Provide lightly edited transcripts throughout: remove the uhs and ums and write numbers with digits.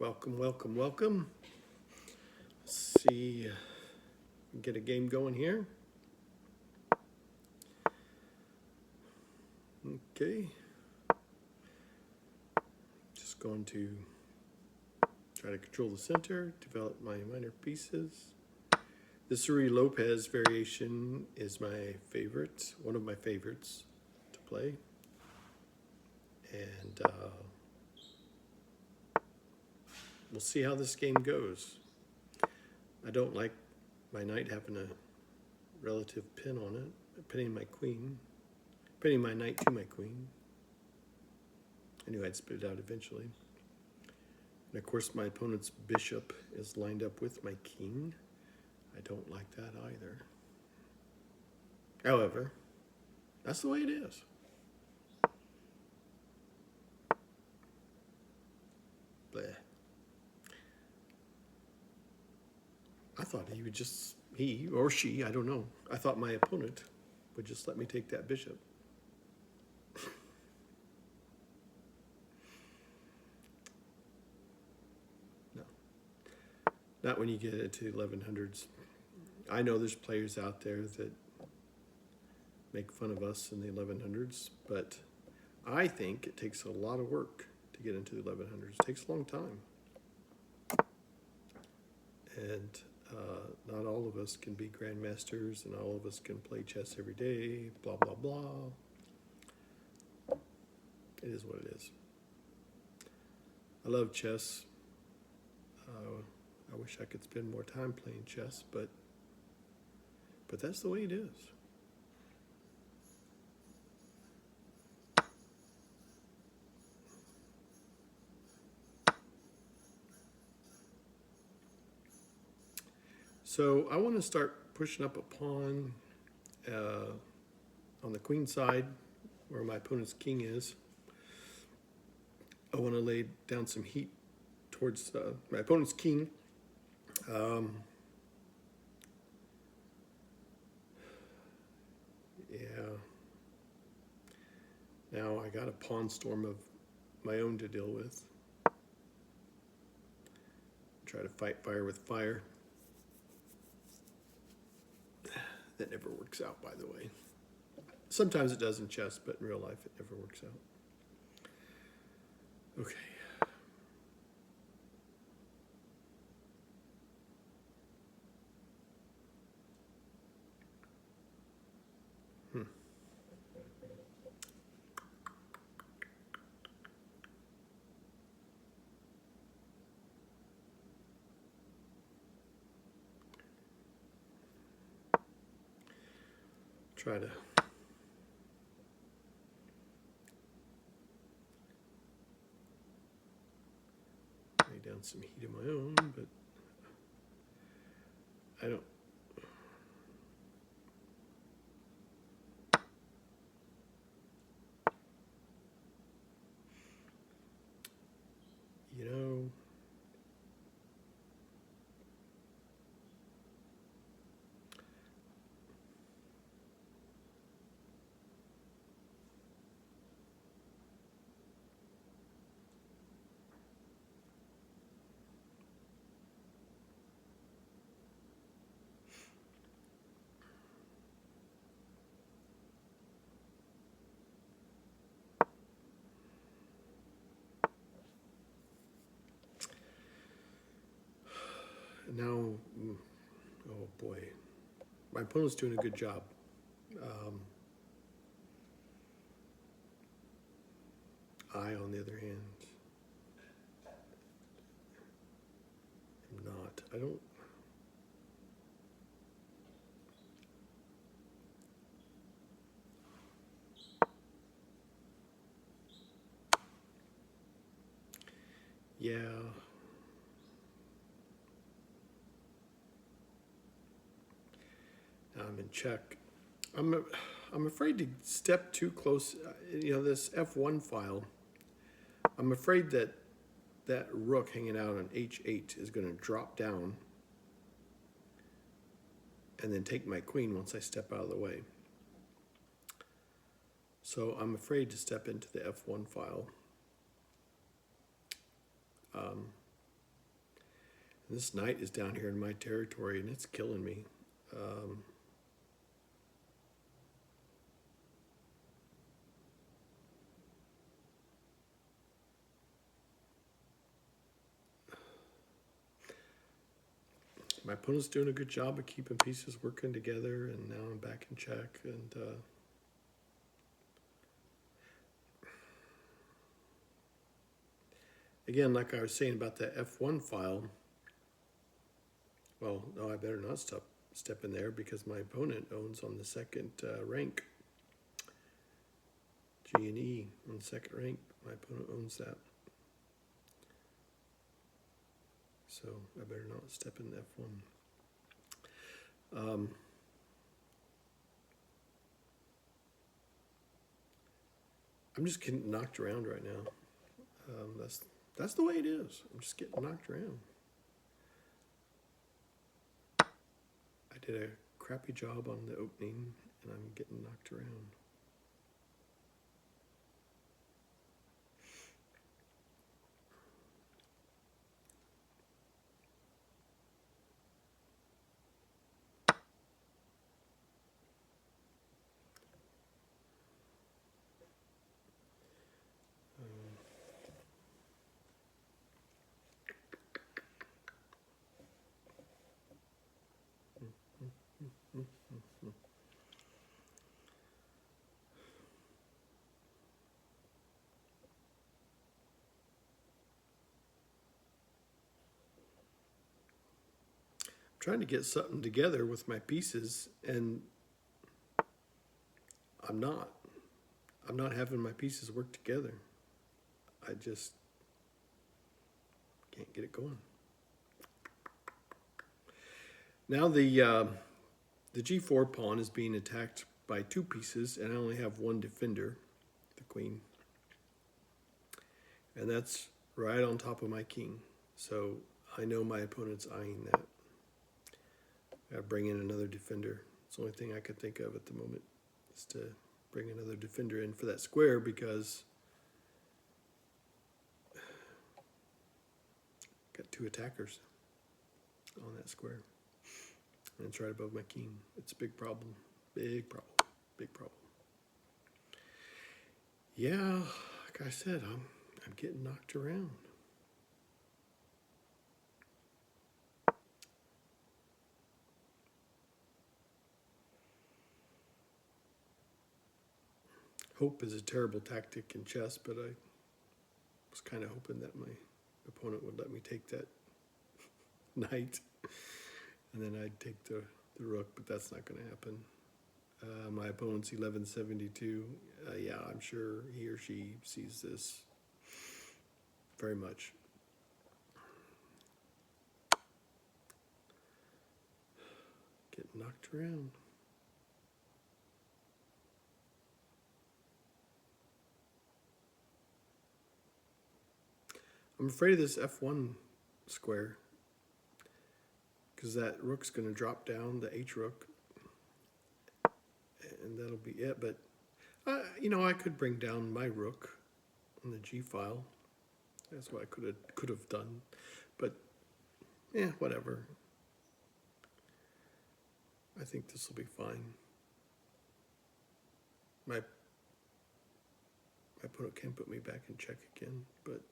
Welcome, welcome, welcome. Let's see, get a game going here. Okay. Just going to try to control the center, develop my minor pieces. This Ruy Lopez variation is my favorite, one of my favorites to play. And we'll see how this game goes. I don't like my knight having a relative pin on it, pinning my queen, pinning my knight to my queen. I knew I'd spit it out eventually. And of course my opponent's bishop is lined up with my king. I don't like that either. However, that's the way it is. Bleh. I thought he or she, I don't know. I thought my opponent would just let me take that bishop. No. Not when you get into 1100s. I know there's players out there that make fun of us in the 1100s, but I think it takes a lot of work to get into the 1100s. It takes a long time. And not all of us can be grandmasters, and all of us can play chess every day, blah, blah, blah. It is what it is. I love chess. I wish I could spend more time playing chess, but that's the way it is. So I want to start pushing up a pawn on the queen side where my opponent's king is. I want to lay down some heat towards my opponent's king. Yeah. Now I got a pawn storm of my own to deal with. Try to fight fire with fire. That never works out, by the way. Sometimes it does in chess, but in real life it never works out. Okay. Try to lay down some heat of my own, but I don't. You know, now, oh boy, my opponent's doing a good job. I, on the other hand, am not. I don't. Yeah. Now I'm in check. I'm afraid to step too close. You know, this F1 file, I'm afraid that that rook hanging out on H8 is going to drop down and then take my queen once I step out of the way. So I'm afraid to step into the F1 file. And this knight is down here in my territory, and it's killing me. My opponent's doing a good job of keeping pieces working together, and now I'm back in check. And again, like I was saying about the F1 file, well, no, I better not step in there because my opponent owns on the second rank. G and E on the second rank. My opponent owns that. So I better not step in F1. I'm just getting knocked around right now. That's the way it is. I'm just getting knocked around. I did a crappy job on the opening, and I'm getting knocked around. Trying to get something together with my pieces, and I'm not having my pieces work together. I just can't get it going. Now the G4 pawn is being attacked by two pieces, and I only have one defender, the queen, and that's right on top of my king. So I know my opponent's eyeing that. I bring in another defender. It's the only thing I could think of at the moment, is to bring another defender in for that square, because got two attackers on that square. And it's right above my king. It's a big problem. Big problem. Big problem. Yeah, like I said, I'm getting knocked around. Hope is a terrible tactic in chess, but I was kind of hoping that my opponent would let me take that knight, and then I'd take the rook, but that's not going to happen. My opponent's 1172. Yeah, I'm sure he or she sees this very much. Getting knocked around. I'm afraid of this F1 square, because that rook's going to drop down, the H rook, and that'll be it. But, I could bring down my rook on the G file. That's what I could have done. But, whatever. I think this will be fine. My opponent can put me back in check again, but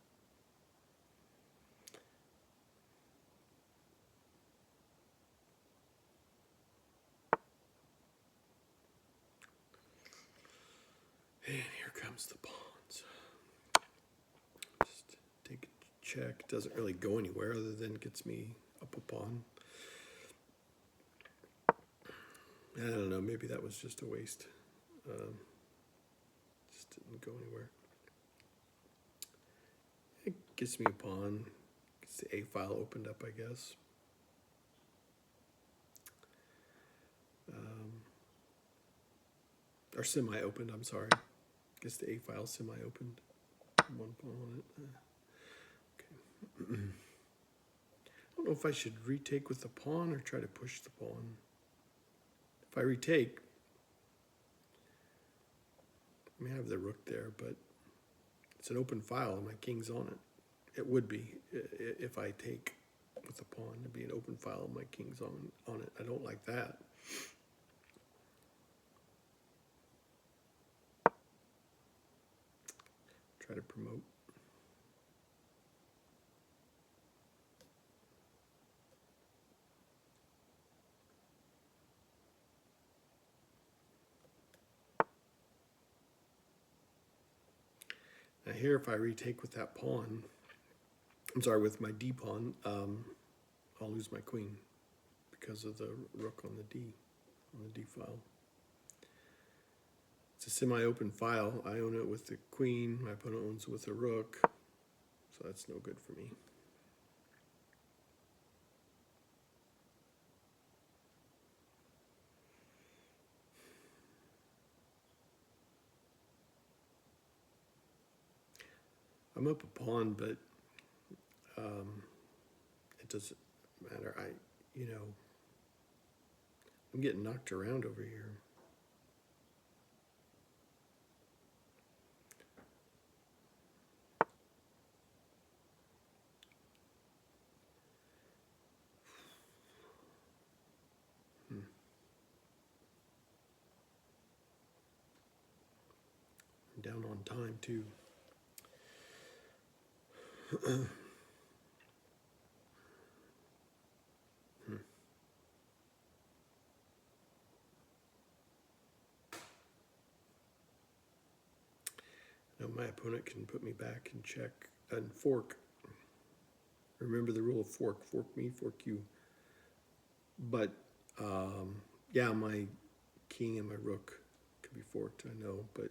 and here comes the pawns. Just take a check. Doesn't really go anywhere other than gets me up a pawn. I don't know, maybe that was just a waste. Just didn't go anywhere. It gets me a pawn. Gets the A file opened up, I guess. Or semi-opened, I'm sorry. Gets the A file semi-opened. One pawn on it. Okay. I don't know if I should retake with the pawn or try to push the pawn. If I retake, I may have the rook there, but it's an open file and my king's on it. It would be if I take. with a pawn. It'd be an open file. My king's on it. I don't like that. Try to promote. Now here, if I retake with that pawn, I'm sorry, with my D pawn, I'll lose my queen because of the rook on the D file. It's a semi-open file. I own it with the queen. My opponent owns it with a rook, so that's no good for me. I'm up a pawn, but it doesn't matter. I'm getting knocked around over here. I'm down on time too. Now my opponent can put me back and check and fork. Remember the rule of fork. Fork me, fork you. But yeah, my king and my rook could be forked, I know, but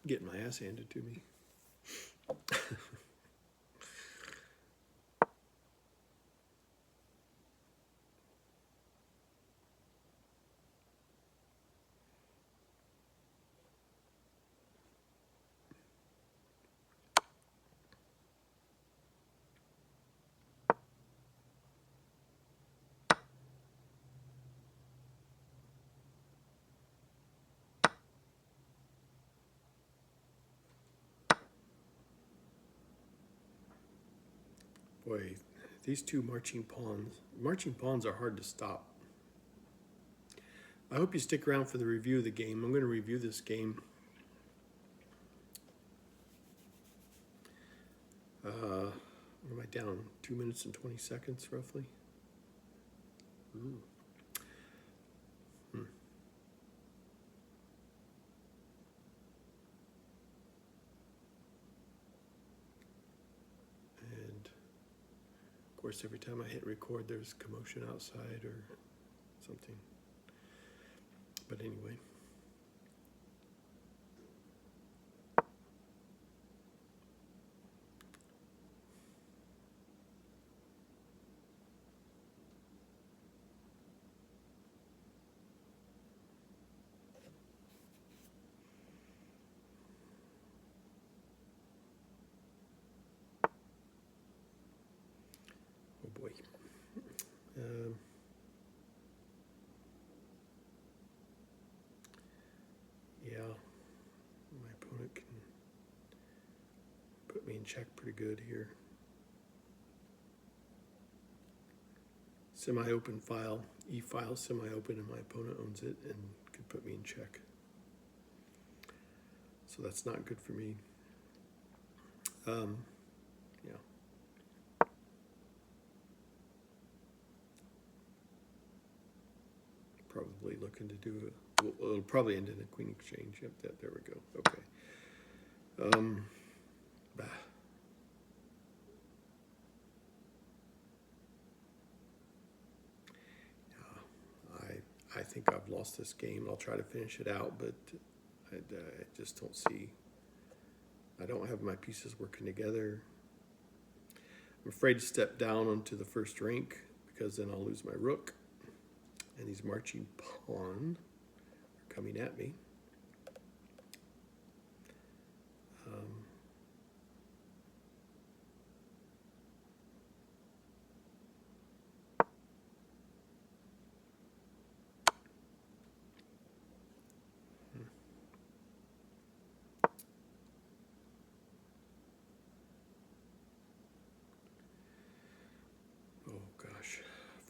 getting my ass handed to me. Boy, these two marching pawns are hard to stop. I hope you stick around for the review of the game. I'm going to review this game. What am I down? 2 minutes and 20 seconds, roughly. Ooh. And of course, every time I hit record, there's commotion outside or something. But anyway. Oh boy. Yeah, my opponent can put me in check pretty good here. Semi-open file, E file, semi-open, and my opponent owns it and could put me in check. So that's not good for me. Yeah. Probably looking to do it. Well, it'll probably end in a queen exchange. Yep, there we go. Okay. Bah. I think I've lost this game. I'll try to finish it out, but I just don't see, I don't have my pieces working together. I'm afraid to step down onto the first rank because then I'll lose my rook. And these marching pawn are coming at me. Oh gosh,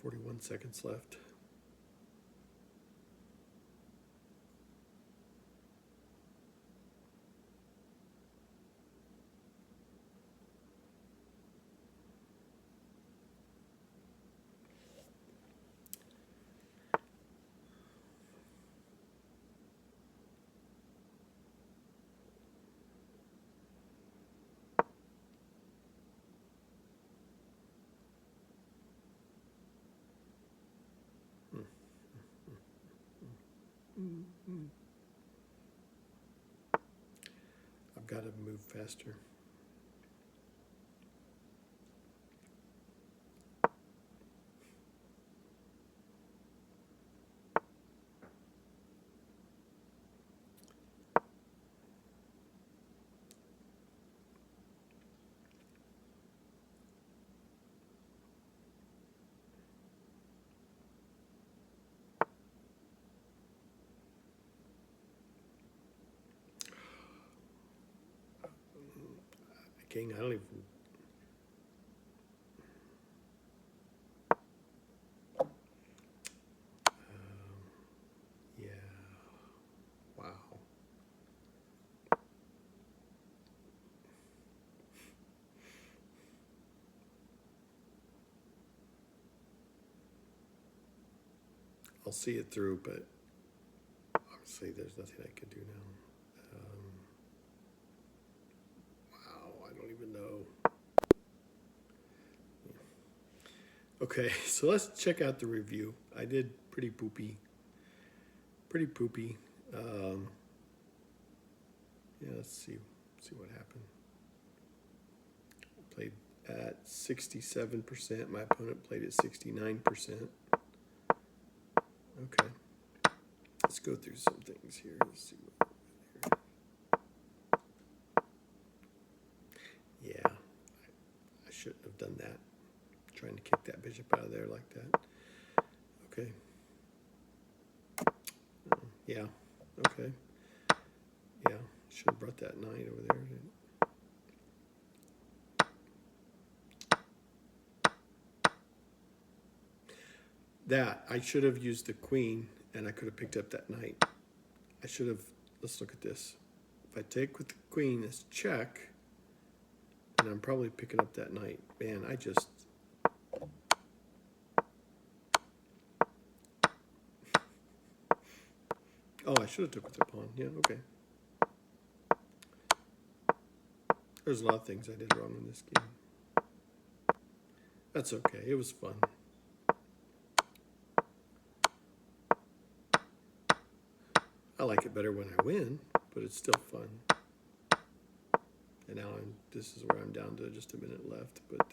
41 seconds left. I've got to move faster. King, I don't even. Yeah. Wow. I'll see it through, but obviously there's nothing I can do now. Wow, I don't even know. Okay, so let's check out the review. I did pretty poopy. Pretty poopy. Yeah, let's see what happened. I played at 67%. My opponent played at 69%. Okay. Let's go through some things here. Let's see what here. Yeah, I shouldn't have done that. Trying to kick that bishop out of there like that. Okay. Yeah. Okay. Yeah. Should have brought that knight over there. That I should have used the queen, and I could have picked up that knight. I should have. Let's look at this. If I take with the queen as check, and I'm probably picking up that knight. Man, I just. Oh, I should have took with the pawn. Yeah, okay. There's a lot of things I did wrong in this game. That's okay. It was fun. I like it better when I win, but it's still fun. And now this is where I'm down to just a minute left, but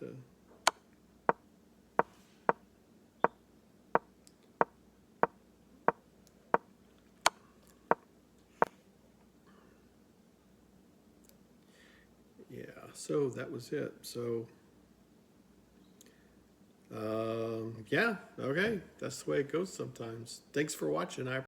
yeah, so that was it. So yeah, okay, that's the way it goes sometimes. Thanks for watching. I